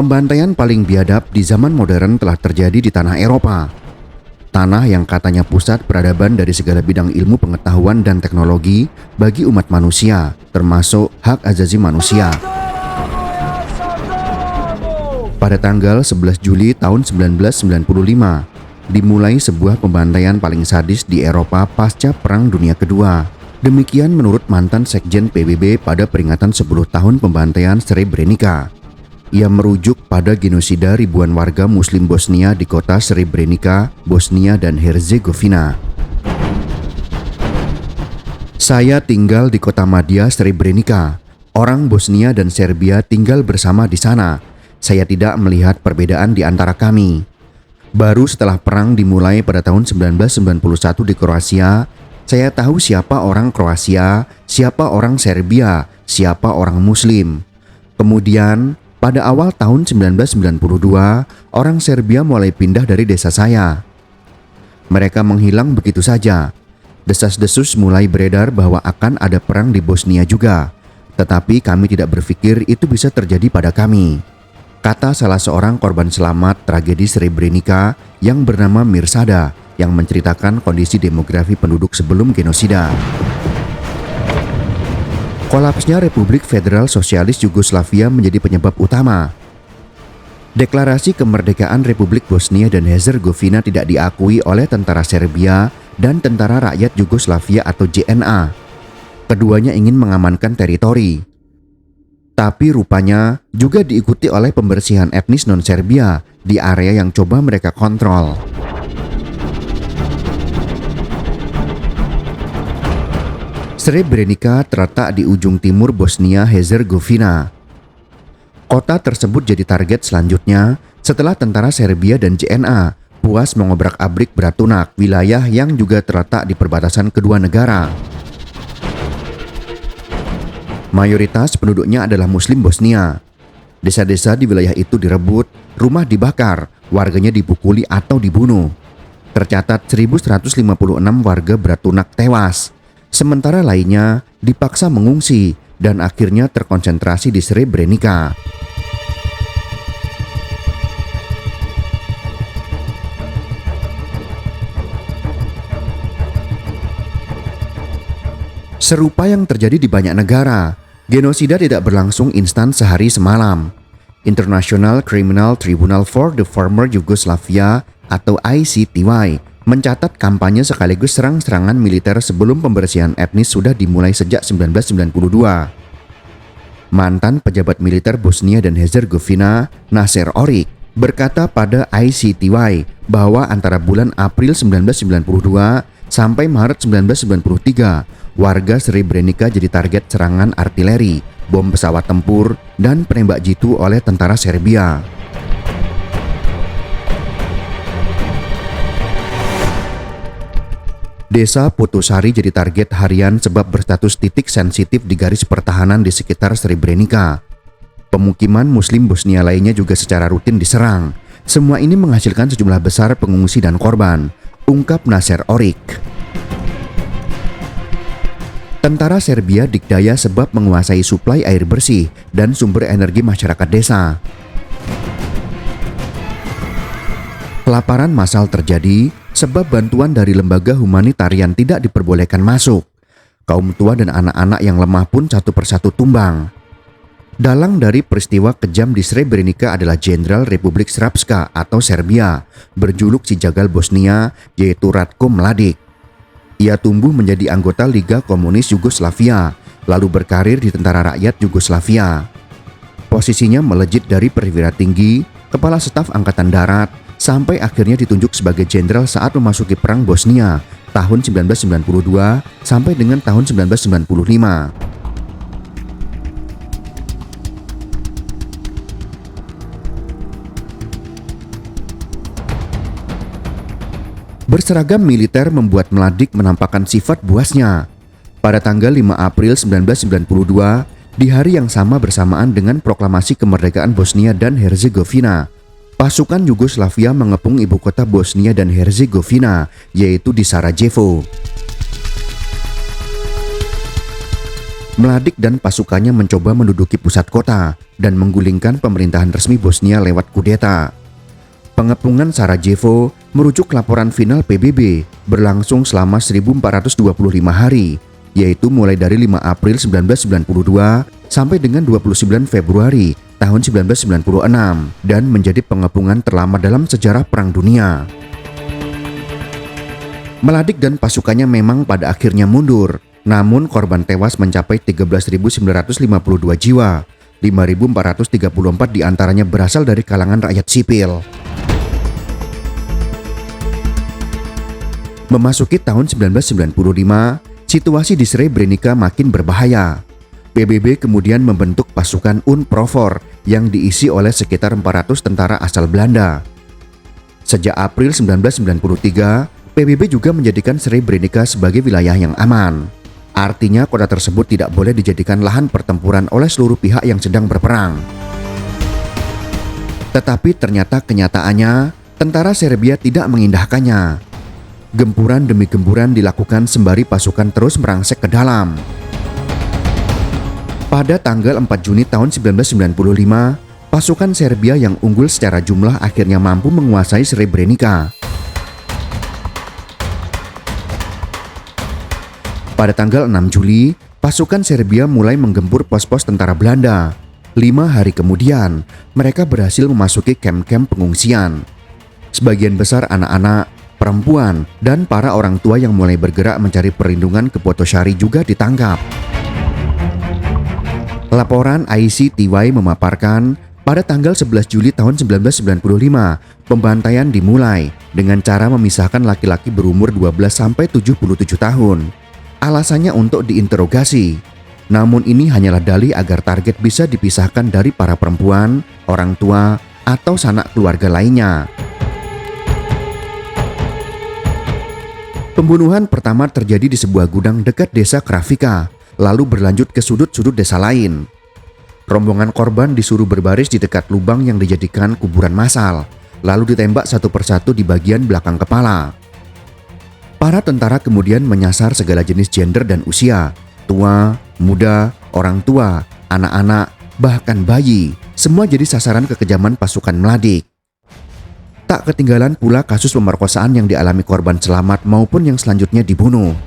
Pembantaian paling biadab di zaman modern telah terjadi di tanah Eropa. Tanah yang katanya pusat peradaban dari segala bidang ilmu pengetahuan dan teknologi bagi umat manusia, termasuk hak asasi manusia. Pada tanggal 11 Juli tahun 1995, dimulai sebuah pembantaian paling sadis di Eropa pasca Perang Dunia Kedua. Demikian menurut mantan Sekjen PBB pada peringatan 10 tahun pembantaian Srebrenica. Ia merujuk pada genosida ribuan warga Muslim Bosnia di kota Srebrenica, Bosnia dan Herzegovina. Saya tinggal di kota madya Srebrenica. Orang Bosnia dan Serbia tinggal bersama di sana. Saya tidak melihat perbedaan di antara kami. Baru setelah perang dimulai pada tahun 1991 di Kroasia, saya tahu siapa orang Kroasia, siapa orang Serbia, siapa orang Muslim. Kemudian, pada awal tahun 1992, orang Serbia mulai pindah dari desa saya. Mereka menghilang begitu saja. Desas-desus mulai beredar bahwa akan ada perang di Bosnia juga. Tetapi kami tidak berpikir itu bisa terjadi pada kami. Kata salah seorang korban selamat tragedi Srebrenica yang bernama Mirsada, yang menceritakan kondisi demografi penduduk sebelum genosida. Kolapsnya Republik Federal Sosialis Yugoslavia menjadi penyebab utama. Deklarasi kemerdekaan Republik Bosnia dan Herzegovina tidak diakui oleh tentara Serbia dan Tentara Rakyat Yugoslavia atau JNA. Keduanya ingin mengamankan teritori. Tapi rupanya juga diikuti oleh pembersihan etnis non-Serbia di area yang coba mereka kontrol. Srebrenica terletak di ujung timur Bosnia-Herzegovina. Kota tersebut jadi target selanjutnya setelah tentara Serbia dan JNA puas mengobrak-abrik Bratunac, wilayah yang juga terletak di perbatasan kedua negara. Mayoritas penduduknya adalah Muslim Bosnia. Desa-desa di wilayah itu direbut, rumah dibakar, warganya dipukuli atau dibunuh. Tercatat 1.156 warga Bratunac tewas. Sementara lainnya dipaksa mengungsi dan akhirnya terkonsentrasi di Srebrenica. Serupa yang terjadi di banyak negara, genosida tidak berlangsung instan sehari semalam. International Criminal Tribunal for the Former Yugoslavia atau ICTY mencatat kampanye sekaligus serang-serangan militer sebelum pembersihan etnis sudah dimulai sejak 1992. Mantan pejabat militer Bosnia dan Herzegovina, Nasser Oric, berkata pada ICTY bahwa antara bulan April 1992 sampai Maret 1993, warga Srebrenica jadi target serangan artileri, bom pesawat tempur, dan penembak jitu oleh tentara Serbia. Desa Potosari jadi target harian sebab berstatus titik sensitif di garis pertahanan di sekitar Srebrenica. Pemukiman Muslim Bosnia lainnya juga secara rutin diserang. Semua ini menghasilkan sejumlah besar pengungsi dan korban, ungkap Nasser Oric. Tentara Serbia dikdaya sebab menguasai suplai air bersih dan sumber energi masyarakat desa. Kelaparan massal terjadi sebab bantuan dari lembaga humanitarian tidak diperbolehkan masuk. Kaum tua dan anak-anak yang lemah pun satu persatu tumbang. Dalang dari peristiwa kejam di Srebrenica adalah Jenderal Republik Srpska atau Serbia, berjuluk si jagal Bosnia, yaitu Ratko Mladic. Ia tumbuh menjadi anggota Liga Komunis Yugoslavia, lalu berkarir di Tentara Rakyat Yugoslavia. Posisinya melejit dari perwira tinggi, kepala staf Angkatan Darat, sampai akhirnya ditunjuk sebagai jenderal saat memasuki Perang Bosnia tahun 1992 sampai dengan tahun 1995. Berseragam militer membuat Mladic menampakkan sifat buasnya. Pada tanggal 5 April 1992, di hari yang sama bersamaan dengan proklamasi kemerdekaan Bosnia dan Herzegovina, pasukan Yugoslavia mengepung ibu kota Bosnia dan Herzegovina, yaitu di Sarajevo. Mladic dan pasukannya mencoba menduduki pusat kota dan menggulingkan pemerintahan resmi Bosnia lewat kudeta. Pengepungan Sarajevo merujuk laporan final PBB berlangsung selama 1425 hari, yaitu mulai dari 5 April 1992 sampai dengan 29 Februari tahun 1996 dan menjadi pengepungan terlama dalam sejarah Perang Dunia. Mladic dan pasukannya memang pada akhirnya mundur, namun korban tewas mencapai 13.952 jiwa, 5.434 diantaranya berasal dari kalangan rakyat sipil. Memasuki tahun 1995, situasi di Srebrenica makin berbahaya. PBB kemudian membentuk pasukan UNPROFOR yang diisi oleh sekitar 400 tentara asal Belanda. Sejak April 1993, PBB juga menjadikan Srebrenica sebagai wilayah yang aman. Artinya kota tersebut tidak boleh dijadikan lahan pertempuran oleh seluruh pihak yang sedang berperang. Tetapi ternyata kenyataannya, tentara Serbia tidak mengindahkannya. Gempuran demi gempuran dilakukan sembari pasukan terus merangsek ke dalam. Pada tanggal 4 Juni tahun 1995, pasukan Serbia yang unggul secara jumlah akhirnya mampu menguasai Srebrenica. Pada tanggal 6 Juli, pasukan Serbia mulai menggempur pos-pos tentara Belanda. 5 hari kemudian, mereka berhasil memasuki kamp-kamp pengungsian. Sebagian besar anak-anak, perempuan, dan para orang tua yang mulai bergerak mencari perlindungan ke Potosari juga ditangkap. Laporan ICTY memaparkan, pada tanggal 11 Juli tahun 1995, pembantaian dimulai dengan cara memisahkan laki-laki berumur 12-77 tahun. Alasannya untuk diinterogasi. Namun ini hanyalah dalih agar target bisa dipisahkan dari para perempuan, orang tua, atau sanak keluarga lainnya. Pembunuhan pertama terjadi di sebuah gudang dekat desa Krafika, lalu berlanjut ke sudut-sudut desa lain. Rombongan korban disuruh berbaris di dekat lubang yang dijadikan kuburan massal, lalu ditembak satu persatu di bagian belakang kepala. Para tentara kemudian menyasar segala jenis gender dan usia, tua, muda, orang tua, anak-anak, bahkan bayi, semua jadi sasaran kekejaman pasukan Mladic. Tak ketinggalan pula kasus pemerkosaan yang dialami korban selamat maupun yang selanjutnya dibunuh.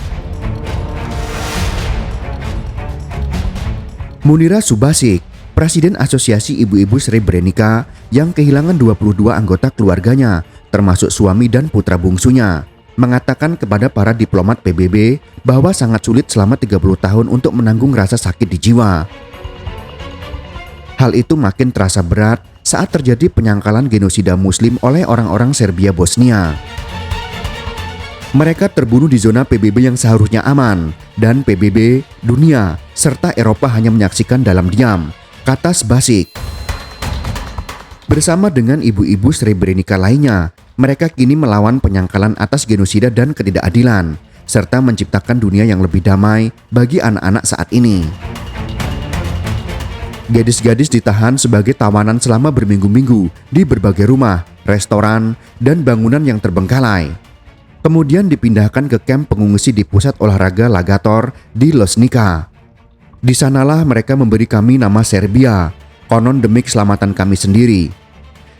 Munira Subasic, Presiden Asosiasi Ibu-Ibu Srebrenica yang kehilangan 22 anggota keluarganya, termasuk suami dan putra bungsunya, mengatakan kepada para diplomat PBB bahwa sangat sulit selama 30 tahun untuk menanggung rasa sakit di jiwa. Hal itu makin terasa berat saat terjadi penyangkalan genosida Muslim oleh orang-orang Serbia Bosnia. Mereka terbunuh di zona PBB yang seharusnya aman, dan PBB, dunia, serta Eropa hanya menyaksikan dalam diam, kata Subasic. Bersama dengan ibu-ibu Srebrenica lainnya, mereka kini melawan penyangkalan atas genosida dan ketidakadilan, serta menciptakan dunia yang lebih damai bagi anak-anak saat ini. Gadis-gadis ditahan sebagai tawanan selama berminggu-minggu di berbagai rumah, restoran, dan bangunan yang terbengkalai. Kemudian dipindahkan ke kamp pengungsi di pusat olahraga Lagator di Loznica. Di sanalah mereka memberi kami nama Serbia, konon demi keselamatan kami sendiri.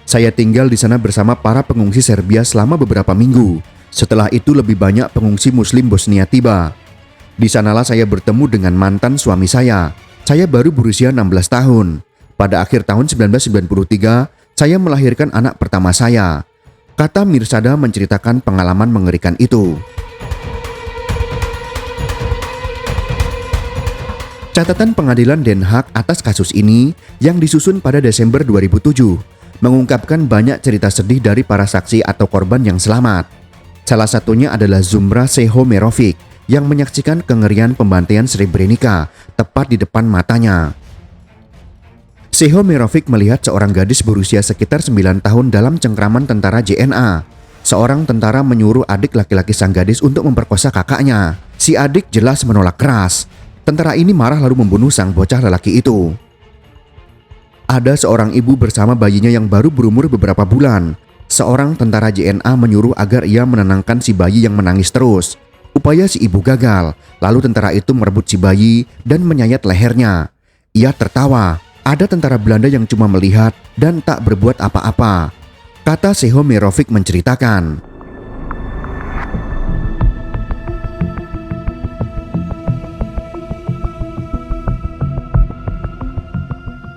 Saya tinggal di sana bersama para pengungsi Serbia selama beberapa minggu. Setelah itu lebih banyak pengungsi Muslim Bosnia tiba. Di sanalah saya bertemu dengan mantan suami saya. Saya baru berusia 16 tahun. Pada akhir tahun 1993, saya melahirkan anak pertama saya. Kata Mirsada menceritakan pengalaman mengerikan itu. Catatan pengadilan Den Haag atas kasus ini yang disusun pada Desember 2007 mengungkapkan banyak cerita sedih dari para saksi atau korban yang selamat. Salah satunya adalah Zumra Sehomerovic yang menyaksikan kengerian pembantaian Srebrenica tepat di depan matanya. Sehomerovic melihat seorang gadis berusia sekitar 9 tahun dalam cengkraman tentara JNA. Seorang tentara menyuruh adik laki-laki sang gadis untuk memperkosa kakaknya. Si adik jelas menolak keras. Tentara ini marah lalu membunuh sang bocah lelaki itu. Ada seorang ibu bersama bayinya yang baru berumur beberapa bulan. Seorang tentara JNA menyuruh agar ia menenangkan si bayi yang menangis terus. Upaya si ibu gagal, lalu tentara itu merebut si bayi dan menyayat lehernya. Ia tertawa, ada tentara Belanda yang cuma melihat dan tak berbuat apa-apa, kata Seho Merovic menceritakan.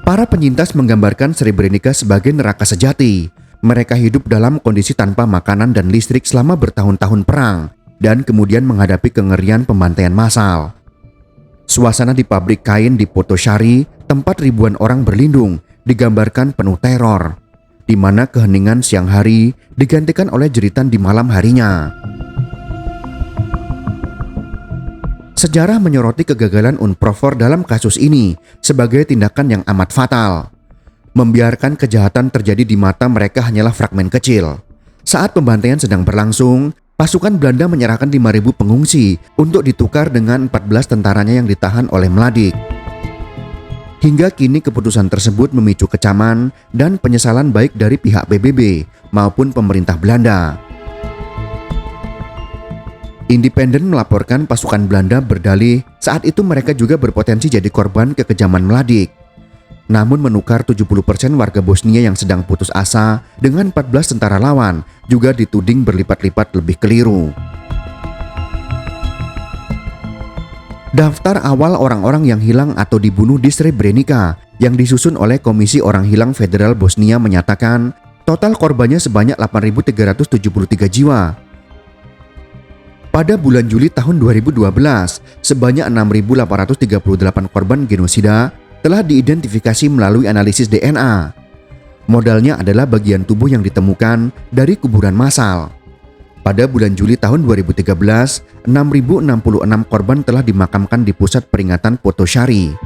Para penyintas menggambarkan Srebrenica sebagai neraka sejati. Mereka hidup dalam kondisi tanpa makanan dan listrik selama bertahun-tahun perang dan kemudian menghadapi kengerian pembantaian massal. Suasana di pabrik kain di Potosari, tempat ribuan orang berlindung, digambarkan penuh teror, di mana keheningan siang hari digantikan oleh jeritan di malam harinya. Sejarah menyoroti kegagalan UNPROFOR dalam kasus ini sebagai tindakan yang amat fatal. Membiarkan kejahatan terjadi di mata mereka hanyalah fragmen kecil. Saat pembantaian sedang berlangsung, pasukan Belanda menyerahkan 5.000 pengungsi untuk ditukar dengan 14 tentaranya yang ditahan oleh Mladic. Hingga kini keputusan tersebut memicu kecaman dan penyesalan baik dari pihak PBB maupun pemerintah Belanda. Independen melaporkan pasukan Belanda berdalih saat itu mereka juga berpotensi jadi korban kekejaman Mladic. Namun menukar 70% warga Bosnia yang sedang putus asa dengan 14 tentara lawan juga dituding berlipat-lipat lebih keliru. Daftar awal orang-orang yang hilang atau dibunuh di Srebrenica yang disusun oleh Komisi Orang Hilang Federal Bosnia menyatakan total korbannya sebanyak 8.373 jiwa. Pada bulan Juli tahun 2012, sebanyak 6.838 korban genosida telah diidentifikasi melalui analisis DNA. Modalnya adalah bagian tubuh yang ditemukan dari kuburan massal. Pada bulan Juli tahun 2013, 6.066 korban telah dimakamkan di pusat peringatan Potosari.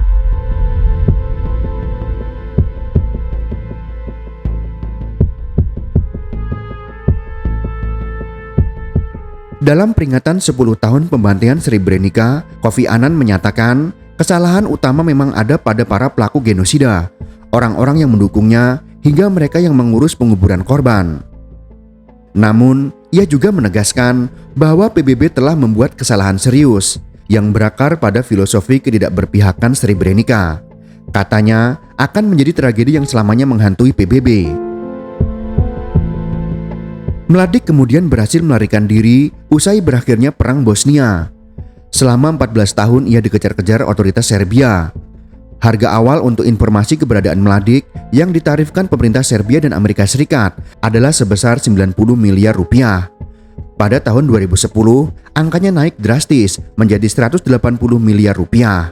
Dalam peringatan 10 tahun pembantaian Srebrenica, Kofi Annan menyatakan kesalahan utama memang ada pada para pelaku genosida, orang-orang yang mendukungnya, hingga mereka yang mengurus penguburan korban. Namun, ia juga menegaskan bahwa PBB telah membuat kesalahan serius yang berakar pada filosofi ketidakberpihakan Srebrenica. Katanya akan menjadi tragedi yang selamanya menghantui PBB. Mladic kemudian berhasil melarikan diri usai berakhirnya Perang Bosnia. Selama 14 tahun ia dikejar-kejar otoritas Serbia. Harga awal untuk informasi keberadaan Mladic yang ditarifkan pemerintah Serbia dan Amerika Serikat adalah sebesar 90 miliar rupiah. Pada tahun 2010, angkanya naik drastis menjadi 180 miliar rupiah.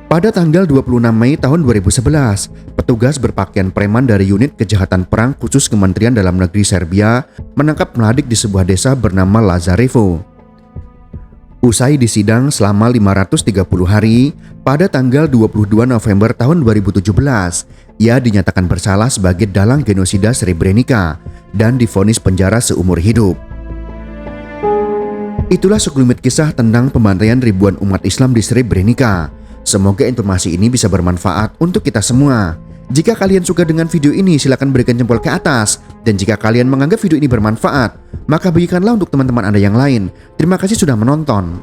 Pada tanggal 26 Mei tahun 2011, petugas berpakaian preman dari unit kejahatan perang khusus Kementerian Dalam Negeri Serbia menangkap Mladic di sebuah desa bernama Lazarevo. Usai disidang selama 530 hari, pada tanggal 22 November tahun 2017, ia dinyatakan bersalah sebagai dalang genosida Srebrenica dan divonis penjara seumur hidup. Itulah sekelumit kisah tentang pembantaian ribuan umat Islam di Srebrenica. Semoga informasi ini bisa bermanfaat untuk kita semua. Jika kalian suka dengan video ini, silakan berikan jempol ke atas. Dan jika kalian menganggap video ini bermanfaat, maka bagikanlah untuk teman-teman Anda yang lain. Terima kasih sudah menonton.